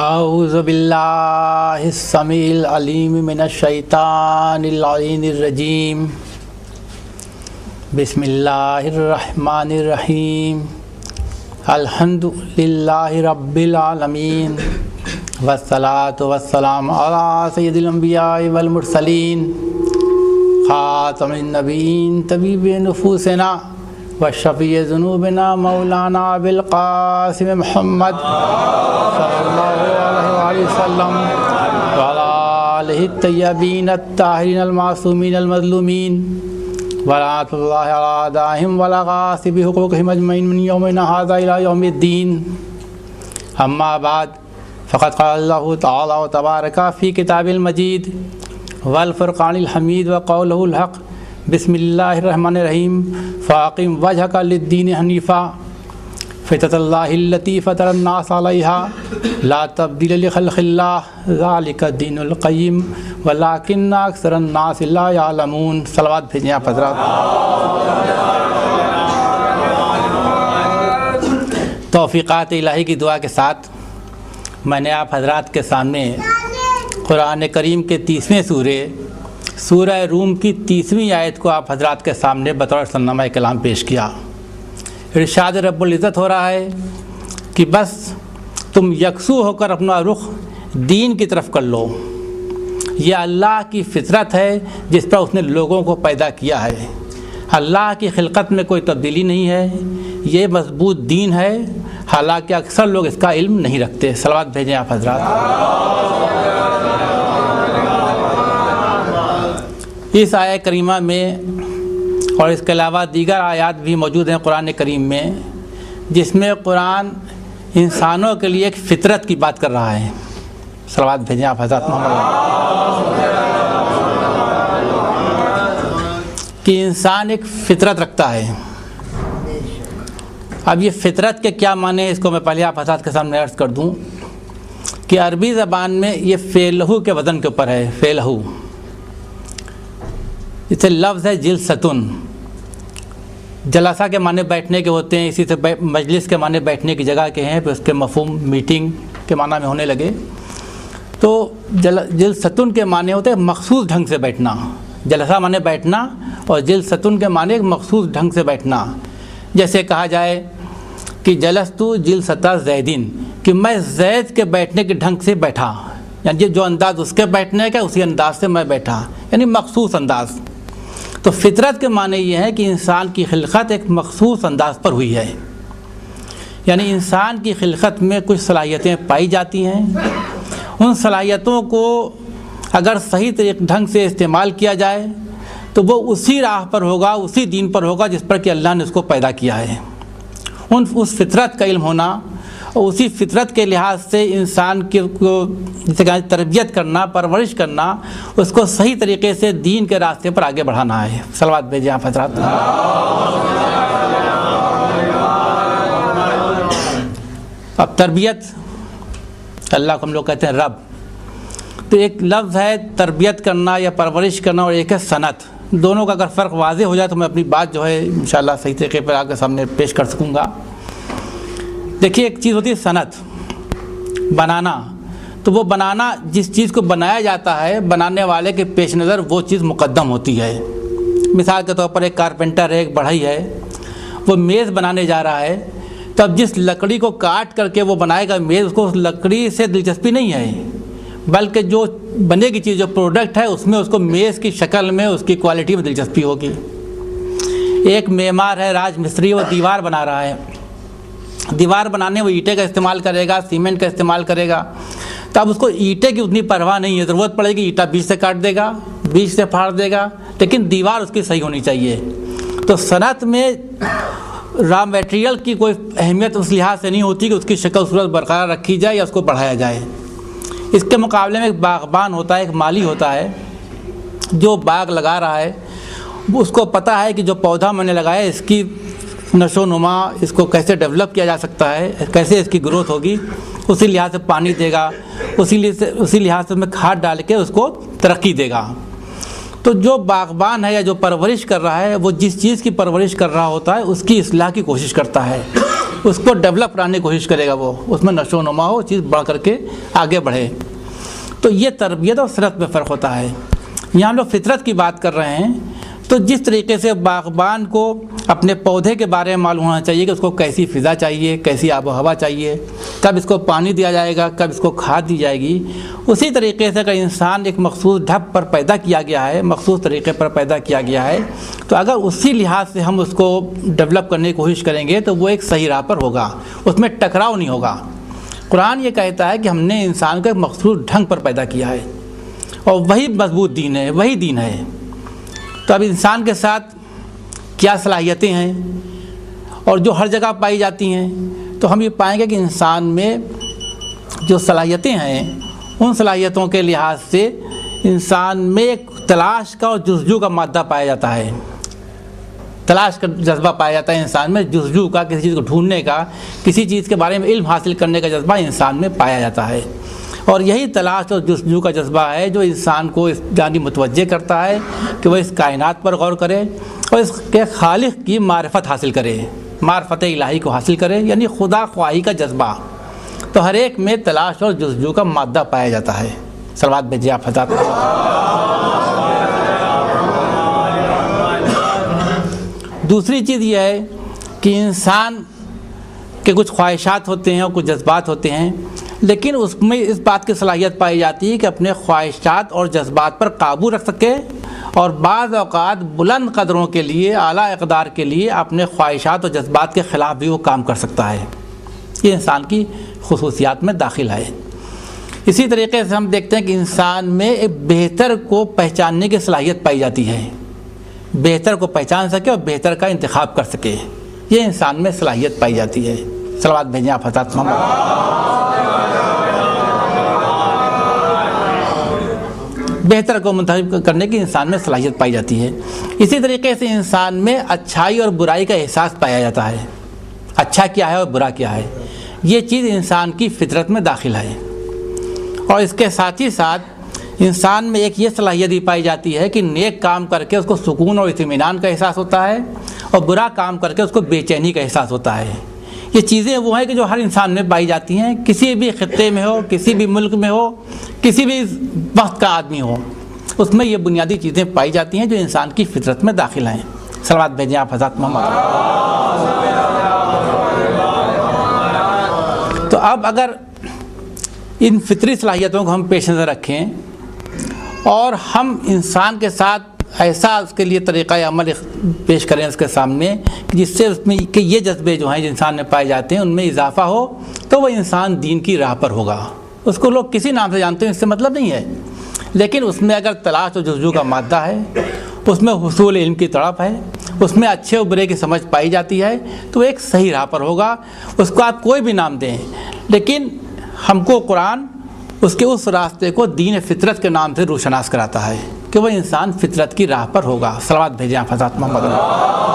اعوذ باللہ السمیع العلیم من الشیطان اللعین الرجیم بسم اللہ الرحمن الرحیم الحمد للہ رب العالمین والصلاة والسلام علی سید الانبیاء والمرسلین خاتم النبیین طبیب نفوسنا وشفیع ذنوبنا مولانا بالقاسم محمد صلی اللہ علیہ وسلم وعلی آلہ الطیبین الطاہرین المعصومین المظلومین ولعنۃ اللہ علی اعدائہم وعلی غاصب حقوقہم اجمعین من یومنا ھذا الی یوم الدین. اما بعد فقد قال اللہ تعالی تبارک فی کتاب المجید والفرقان الحمید وقولہ الحق بسم اللہ الرحمن الرحیم فاقم وجہک للدین حنیفا فطرۃ اللہ التی فطر الناس علیہا لا تبدیل لخلق اللہ ذالک الدین القیم ولکن اکثر الناس لا یعلمون. صلوات بھیجیں آپ حضرات. توفیقات الہی کی دعا کے ساتھ میں نے آپ حضرات کے سامنے قرآن کریم کے 30ویں سورہ روم کی 30ویں آیت کو آپ حضرات کے سامنے بطور سرنامہ کلام پیش کیا. ارشاد رب العزت ہو رہا ہے کہ بس تم یکسو ہو کر اپنا رخ دین کی طرف کر لو. یہ اللہ کی فطرت ہے جس پر اس نے لوگوں کو پیدا کیا ہے. اللہ کی خلقت میں کوئی تبدیلی نہیں ہے. یہ مضبوط دین ہے، حالانکہ اکثر لوگ اس کا علم نہیں رکھتے. صلوات بھیجیں آپ حضرات. اس آیہ کریمہ میں اور اس کے علاوہ دیگر آیات بھی موجود ہیں قرآن کریم میں، جس میں قرآن انسانوں کے لیے ایک فطرت کی بات کر رہا ہے. صلوات بھیجیں آپ حضرات محمد کہ انسان ایک فطرت رکھتا ہے. اب یہ فطرت کے کیا معنی ہے اس کو میں پہلے آپ حضرات کے سامنے عرض کر دوں کہ عربی زبان میں یہ فعلہ کے وزن کے اوپر ہے. فعلہ اسے لفظ ہے جلستن. جلسہ کے معنی بیٹھنے کے ہوتے ہیں، اسی سے مجلس کے معنی بیٹھنے کی جگہ کے ہیں، پھر اس کے مفہوم میٹنگ کے معنی میں ہونے لگے. تو جلستن کے معنی ہوتے ہیں مخصوص ڈھنگ سے بیٹھنا. جلسہ معنی بیٹھنا اور جلستن کے معنی ایک مخصوص ڈھنگ سے بیٹھنا. جیسے کہا جائے کہ جلستو جلستہ زیدین، کہ میں زید کے بیٹھنے کے ڈھنگ سے بیٹھا، یعنی جو انداز اس کے بیٹھنے کا اسی انداز سے میں بیٹھا، یعنی مخصوص انداز. تو فطرت کے معنی یہ ہے کہ انسان کی خلقت ایک مخصوص انداز پر ہوئی ہے. یعنی انسان کی خلقت میں کچھ صلاحیتیں پائی جاتی ہیں. ان صلاحیتوں کو اگر صحیح طریقے ڈھنگ سے استعمال کیا جائے تو وہ اسی راہ پر ہوگا، اسی دین پر ہوگا جس پر کہ اللہ نے اس کو پیدا کیا ہے. اس فطرت کا علم ہونا اور اسی فطرت کے لحاظ سے انسان کو جسے کہا تربیت کرنا، پرورش کرنا، اس کو صحیح طریقے سے دین کے راستے پر آگے بڑھانا ہے. صلوات بھیجیں آپ حضرات. اب تربیت، اللہ کو ہم لوگ کہتے ہیں رب. تو ایک لفظ ہے تربیت کرنا یا پرورش کرنا، اور ایک ہے صنعت. دونوں کا اگر فرق واضح ہو جائے تو میں اپنی بات جو ہے انشاءاللہ صحیح طریقے پر آپ کے سامنے پیش کر سکوں گا. دیکھیے، ایک چیز ہوتی ہے صنعت، بنانا. تو وہ بنانا، جس چیز کو بنایا جاتا ہے، بنانے والے کے پیش نظر وہ چیز مقدم ہوتی ہے. مثال کے طور پر ایک کارپینٹر ہے، ایک بڑھئی ہے، وہ میز بنانے جا رہا ہے. تب جس لکڑی کو کاٹ کر کے وہ بنائے گا میز، اس کو اس لکڑی سے دلچسپی نہیں ہے، بلکہ جو بنے گی چیز، جو پروڈکٹ ہے، اس میں اس کو میز کی شکل میں، اس کی کوالٹی میں دلچسپی ہوگی. ایک معمار ہے، راج مستری، وہ دیوار بنا رہا ہے. دیوار بنانے وہ اینٹیں کا استعمال کرے گا، سیمنٹ کا استعمال کرے گا. تب اس کو اینٹیں کی اتنی پرواہ نہیں ہے، ضرورت پڑے گی اینٹا بیچ سے کاٹ دے گا، بیچ سے پھاڑ دے گا، لیکن دیوار اس کی صحیح ہونی چاہیے. تو صنعت میں را میٹیریل کی کوئی اہمیت اس لحاظ سے نہیں ہوتی کہ اس کی شکل صورت برقرار رکھی جائے یا اس کو بڑھایا جائے. اس کے مقابلے میں ایک باغبان ہوتا ہے، ایک مالی ہوتا ہے، جو باغ لگا رہا ہے. اس کو پتہ ہے کہ جو پودا میں نے لگایا ہے، اس کی نشو و نما، اس کو کیسے ڈیولپ کیا جا سکتا ہے، کیسے اس کی گروتھ ہوگی. اسی لحاظ سے پانی دے گا، اسی لحاظ سے میں کھاد ڈال کے اس کو ترقی دے گا. تو جو باغبان ہے یا جو پرورش کر رہا ہے، وہ جس چیز کی پرورش کر رہا ہوتا ہے اس کی اصلاح کی کوشش کرتا ہے. اس کو ڈیولپ کرانے کی کوشش کرے گا، وہ اس میں نشو و نما ہو، چیز بڑھ کر کے آگے بڑھے۔ تو یہ تربیت اور فطرت میں فرق ہوتا ہے۔ یہاں ہم لوگ فطرت کی بات کر رہے ہیں، تو جس طریقے سے باغبان کو اپنے پودے کے بارے میں معلوم ہونا چاہیے کہ اس کو کیسی فضا چاہیے، کیسی آب و ہوا چاہیے، کب اس کو پانی دیا جائے گا، کب اس کو کھاد دی جائے گی، اسی طریقے سے اگر انسان ایک مخصوص ڈھب پر پیدا کیا گیا ہے، مخصوص طریقے پر پیدا کیا گیا ہے، تو اگر اسی لحاظ سے ہم اس کو ڈیولپ کرنے کی کوشش کریں گے تو وہ ایک صحیح راہ پر ہوگا، اس میں ٹکراؤ نہیں ہوگا۔ قرآن یہ کہتا ہے کہ ہم نے انسان کو ایک مخصوص ڈھنگ پر پیدا کیا ہے، اور وہی مضبوط دین ہے، وہی دین ہے۔ تو اب انسان کے ساتھ کیا صلاحیتیں ہیں اور جو ہر جگہ پائی جاتی ہیں، تو ہم یہ پائیں گے کہ انسان میں جو صلاحیتیں ہیں ان صلاحیتوں کے لحاظ سے انسان میں ایک تلاش کا اور جستجو کا مادہ پایا جاتا ہے، تلاش کا جذبہ پایا جاتا ہے انسان میں، جستجو کا، کسی چیز کو ڈھونڈنے کا، کسی چیز کے بارے میں علم حاصل کرنے کا جذبہ انسان میں پایا جاتا ہے، اور یہی تلاش اور جستجو کا جذبہ ہے جو انسان کو اس جانب متوجہ کرتا ہے کہ وہ اس کائنات پر غور کرے اور اس کے خالق کی معرفت حاصل کرے، معرفت الہی کو حاصل کرے، یعنی خدا خواہی کا جذبہ۔ تو ہر ایک میں تلاش اور جستجو کا مادہ پایا جاتا ہے۔ صلوات بھیجیے آپ حضرات۔ دوسری چیز یہ ہے کہ انسان کے کچھ خواہشات ہوتے ہیں اور کچھ جذبات ہوتے ہیں، لیکن اس میں اس بات کی صلاحیت پائی جاتی ہے کہ اپنے خواہشات اور جذبات پر قابو رکھ سکے، اور بعض اوقات بلند قدروں کے لیے، اعلیٰ اقدار کے لیے اپنے خواہشات اور جذبات کے خلاف بھی وہ کام کر سکتا ہے۔ یہ انسان کی خصوصیات میں داخل ہے۔ اسی طریقے سے ہم دیکھتے ہیں کہ انسان میں ایک بہتر کو پہچاننے کی صلاحیت پائی جاتی ہے، بہتر کو پہچان سکے اور بہتر کا انتخاب کر سکے، یہ انسان میں صلاحیت پائی جاتی ہے۔ صلوات بھیجیں آپ حضرات محمد۔ بہتر کو منتخب کرنے کی انسان میں صلاحیت پائی جاتی ہے۔ اسی طریقے سے انسان میں اچھائی اور برائی کا احساس پایا جاتا ہے، اچھا کیا ہے اور برا کیا ہے، یہ چیز انسان کی فطرت میں داخل ہے۔ اور اس کے ساتھ ہی ساتھ انسان میں ایک یہ صلاحیت بھی پائی جاتی ہے کہ نیک کام کر کے اس کو سکون اور اطمینان کا احساس ہوتا ہے، اور برا کام کر کے اس کو بے چینی کا احساس ہوتا ہے۔ یہ چیزیں وہ ہیں کہ جو ہر انسان میں پائی جاتی ہیں، کسی بھی خطے میں ہو، کسی بھی ملک میں ہو، کسی بھی وقت کا آدمی ہو، اس میں یہ بنیادی چیزیں پائی جاتی ہیں جو انسان کی فطرت میں داخل ہیں۔ صلوات بھیجیں آپ حضرات محمد۔ تو اب اگر ان فطری صلاحیتوں کو ہم پیش نظر رکھیں اور ہم انسان کے ساتھ ایسا اس کے لیے طریقہ عمل پیش کریں اس کے سامنے جس سے اس میں کہ یہ جذبے جو ہیں جو انسان میں پائے جاتے ہیں ان میں اضافہ ہو، تو وہ انسان دین کی راہ پر ہوگا۔ اس کو لوگ کسی نام سے جانتے ہیں، اس سے مطلب نہیں ہے، لیکن اس میں اگر تلاش اور جستجو کا مادہ ہے، اس میں حصول علم کی تڑپ ہے، اس میں اچھے و برے کی سمجھ پائی جاتی ہے، تو ایک صحیح راہ پر ہوگا۔ اس کو آپ کوئی بھی نام دیں، لیکن ہم کو قرآن اس کے اس راستے کو دین فطرت کے نام سے روشناس کراتا ہے کہ وہ انسان فطرت کی راہ پر ہوگا۔ صلوات بھیجیں آپ حضرات محمد۔